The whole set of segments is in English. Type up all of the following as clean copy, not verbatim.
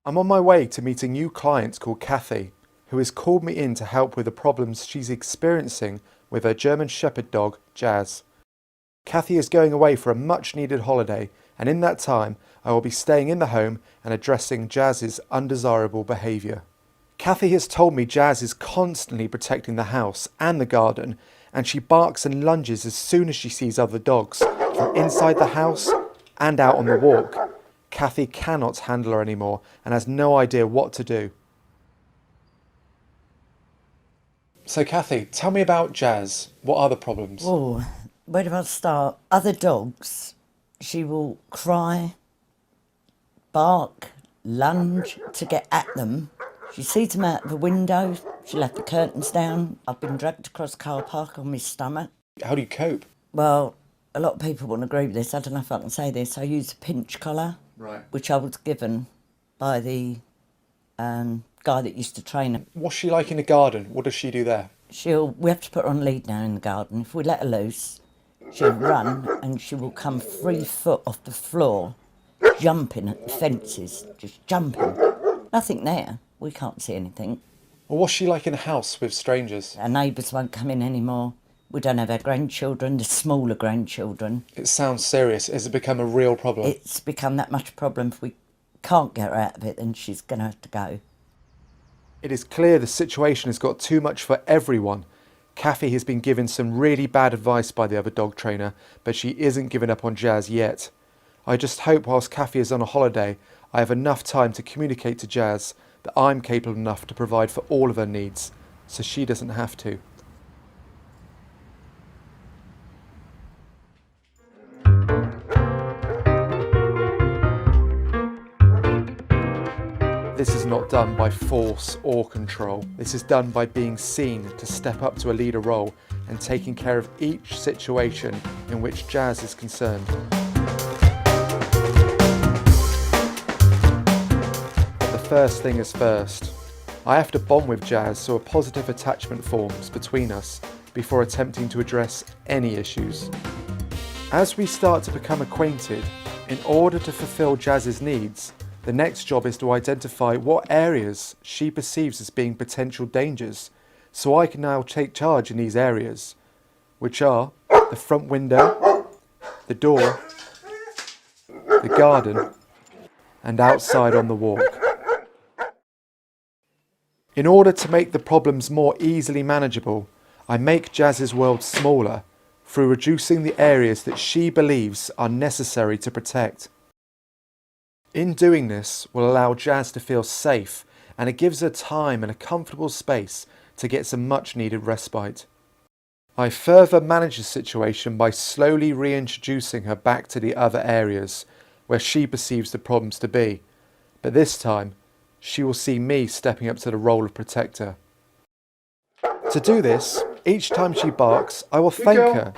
I'm on my way to meet a new client called Kathy, who has called me in to help with the problems she's experiencing with her German Shepherd dog, Jazz. Kathy is going away for a much needed holiday, and in that time I will be staying in the home and addressing Jazz's undesirable behaviour. Kathy has told me Jazz is constantly protecting the house and the garden, and she barks and lunges as soon as she sees other dogs, from inside the house and out on the walk. Kathy cannot handle her anymore and has no idea what to do. So Kathy, tell me about Jazz. What are the problems? Oh, where do I start? Other dogs, she will cry, bark, lunge to get at them. She sees them out the window, she'll have the curtains down. I've been dragged across car park on my stomach. How do you cope? Well, a lot of people wouldn't agree with this. I don't know if I can say this. I use a pinch collar, Right. which I was given by the guy that used to train her. What's she like in the garden? What does she do there? We have to put her on lead now in the garden. If we let her loose, she'll run and she will come 3 foot off the floor, jumping at the fences, just jumping. Nothing there. We can't see anything. Well, what's she like in the house with strangers? Our neighbours won't come in anymore. We don't have our grandchildren, the smaller grandchildren. It sounds serious. Has it become a real problem? It's become that much a problem. If we can't get her out of it, then she's going to have to go. It is clear the situation has got too much for everyone. Kathy has been given some really bad advice by the other dog trainer, but she isn't giving up on Jazz yet. I just hope whilst Kathy is on a holiday, I have enough time to communicate to Jazz that I'm capable enough to provide for all of her needs, so she doesn't have to. This is not done by force or control. This is done by being seen to step up to a leader role and taking care of each situation in which Jazz is concerned. But the first thing is first. I have to bond with Jazz so a positive attachment forms between us before attempting to address any issues. As we start to become acquainted, in order to fulfill Jazz's needs, the next job is to identify what areas she perceives as being potential dangers, so I can now take charge in these areas, which are the front window, the door, the garden, and outside on the walk. In order to make the problems more easily manageable, I make Jazz's world smaller through reducing the areas that she believes are necessary to protect. In doing this will allow Jazz to feel safe, and it gives her time and a comfortable space to get some much needed respite. I further manage the situation by slowly reintroducing her back to the other areas where she perceives the problems to be, but this time she will see me stepping up to the role of protector. To do this, each time she barks, I will thank her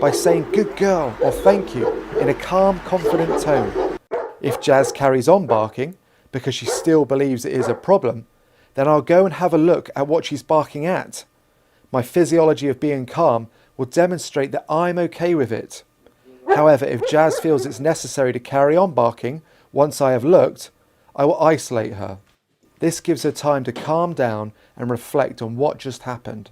by saying "good girl" or "thank you" in a calm, confident tone. If Jazz carries on barking, because she still believes it is a problem, then I'll go and have a look at what she's barking at. My physiology of being calm will demonstrate that I'm okay with it. However, if Jazz feels it's necessary to carry on barking once I have looked, I will isolate her. This gives her time to calm down and reflect on what just happened.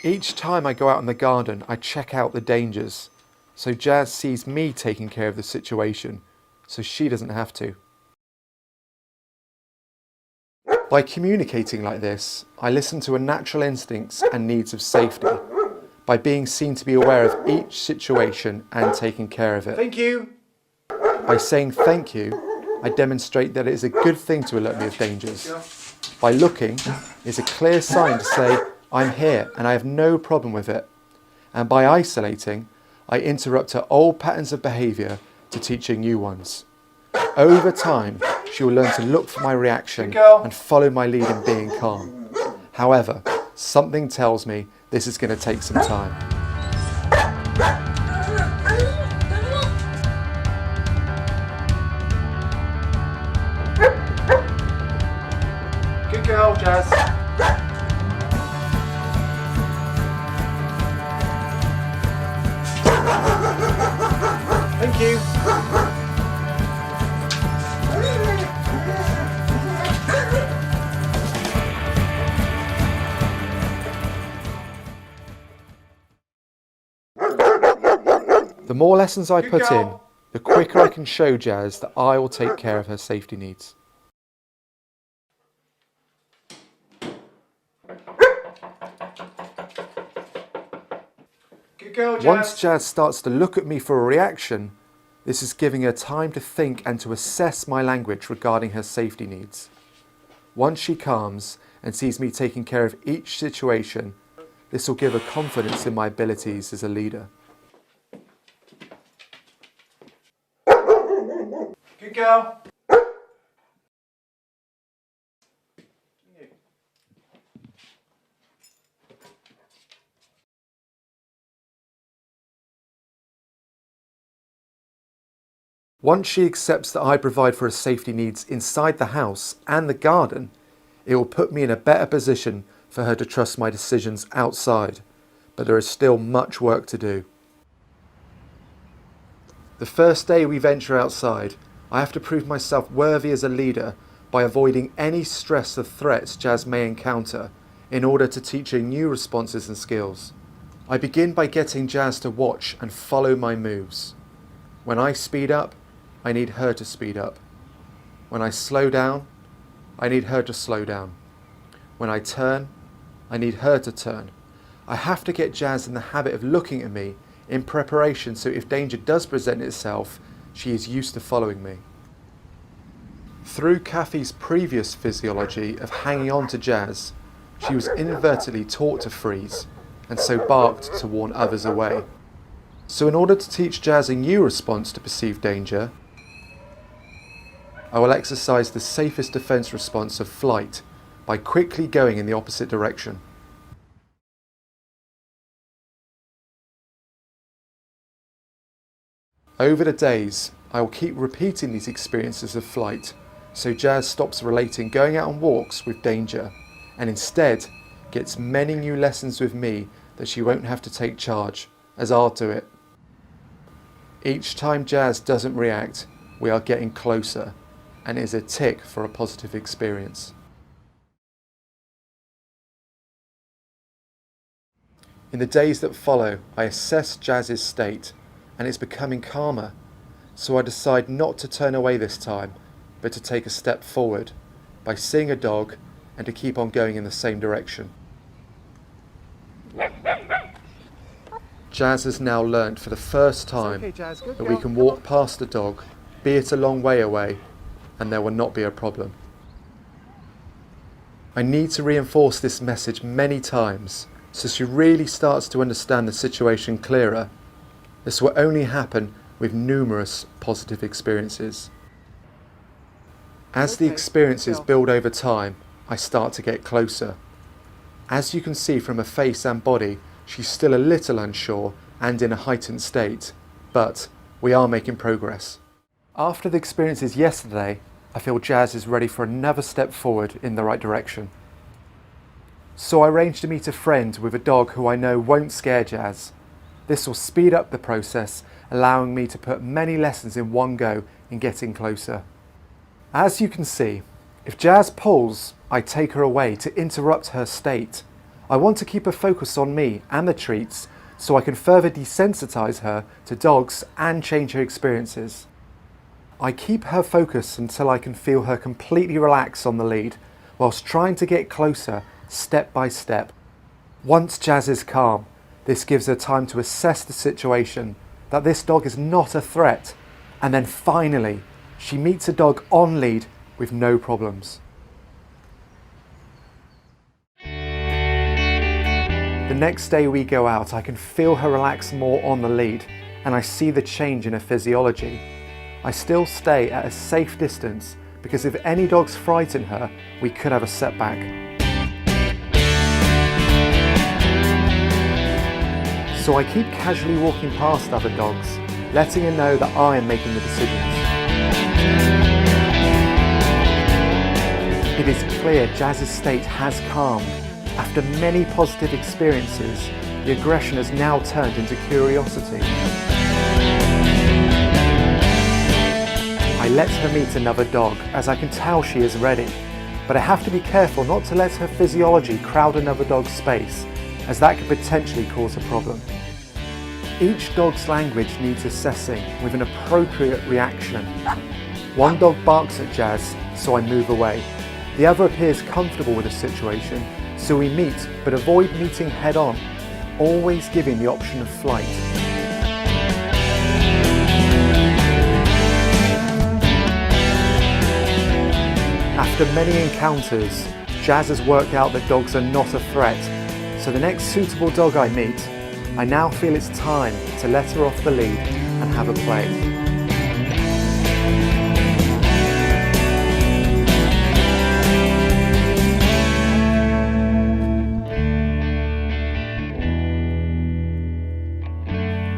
Each time I go out in the garden, I check out the dangers, so Jazz sees me taking care of the situation, so she doesn't have to. By communicating like this, I listen to her natural instincts and needs of safety, by being seen to be aware of each situation and taking care of it. Thank you. By saying thank you, I demonstrate that it is a good thing to alert me of dangers. By looking is a clear sign to say I'm here and I have no problem with it. And by isolating, I interrupt her old patterns of behaviour to teach her new ones. Over time, she will learn to look for my reaction and follow my lead in being calm. However, something tells me this is going to take some time. Good girl, Jazz. Thank you. The more lessons I put in, the quicker I can show Jazz that I will take care of her safety needs. Good girl, Jazz. Once Jazz starts to look at me for a reaction, this is giving her time to think and to assess my language regarding her safety needs. Once she calms and sees me taking care of each situation, this will give her confidence in my abilities as a leader. Good girl. Once she accepts that I provide for her safety needs inside the house and the garden, it will put me in a better position for her to trust my decisions outside, but there is still much work to do. The first day we venture outside, I have to prove myself worthy as a leader by avoiding any stress or threats Jazz may encounter in order to teach her new responses and skills. I begin by getting Jazz to watch and follow my moves. When I speed up, I need her to speed up. When I slow down, I need her to slow down. When I turn, I need her to turn. I have to get Jazz in the habit of looking at me in preparation so if danger does present itself, she is used to following me. Through Kathy's previous physiology of hanging on to Jazz, she was inadvertently taught to freeze and so barked to warn others away. So in order to teach Jazz a new response to perceived danger, I will exercise the safest defense response of flight by quickly going in the opposite direction. Over the days, I will keep repeating these experiences of flight so Jazz stops relating going out on walks with danger and instead gets many new lessons with me that she won't have to take charge, as I'll do it. Each time Jazz doesn't react, we are getting closer, and it is a tick for a positive experience. In the days that follow, I assess Jazz's state, and it's becoming calmer, so I decide not to turn away this time, but to take a step forward by seeing a dog and to keep on going in the same direction. Jazz has now learnt for the first time that we can walk past a dog, be it a long way away, and there will not be a problem. I need to reinforce this message many times so she really starts to understand the situation clearer. This will only happen with numerous positive experiences. As the experiences build over time, I start to get closer. As you can see from her face and body, she's still a little unsure and in a heightened state, but we are making progress. After the experiences yesterday, I feel Jazz is ready for another step forward in the right direction. So I arranged to meet a friend with a dog who I know won't scare Jazz. This will speed up the process, allowing me to put many lessons in one go in getting closer. As you can see, if Jazz pulls, I take her away to interrupt her state. I want to keep her focused on me and the treats so I can further desensitize her to dogs and change her experiences. I keep her focused until I can feel her completely relax on the lead, whilst trying to get closer step by step. Once Jazz is calm, this gives her time to assess the situation, that this dog is not a threat, and then finally, she meets a dog on lead with no problems. The next day we go out, I can feel her relax more on the lead, and I see the change in her physiology. I still stay at a safe distance because if any dogs frighten her, we could have a setback. So I keep casually walking past other dogs, letting her know that I am making the decisions. It is clear Jazz's state has calmed. After many positive experiences, the aggression has now turned into curiosity. I let her meet another dog, as I can tell she is ready, but I have to be careful not to let her physiology crowd another dog's space, as that could potentially cause a problem. Each dog's language needs assessing with an appropriate reaction. One dog barks at Jazz, so I move away. The other appears comfortable with the situation, so we meet, but avoid meeting head on, always giving the option of flight. After many encounters, Jazz has worked out that dogs are not a threat, so the next suitable dog I meet, I now feel it's time to let her off the lead and have a play.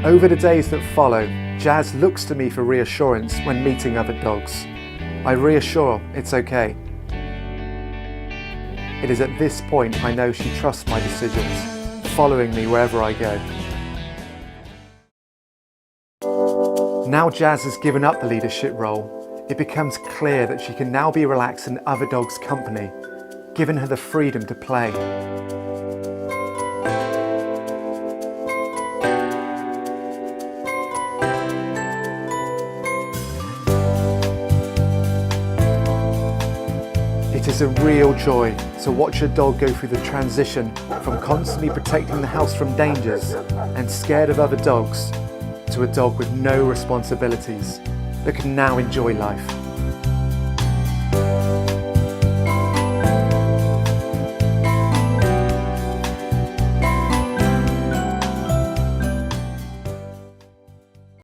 Over the days that follow, Jazz looks to me for reassurance when meeting other dogs. I reassure it's okay. It is at this point I know she trusts my decisions, following me wherever I go. Now Jazz has given up the leadership role, it becomes clear that she can now be relaxed in other dogs' company, giving her the freedom to play. It is a real joy to watch a dog go through the transition from constantly protecting the house from dangers and scared of other dogs to a dog with no responsibilities that can now enjoy life.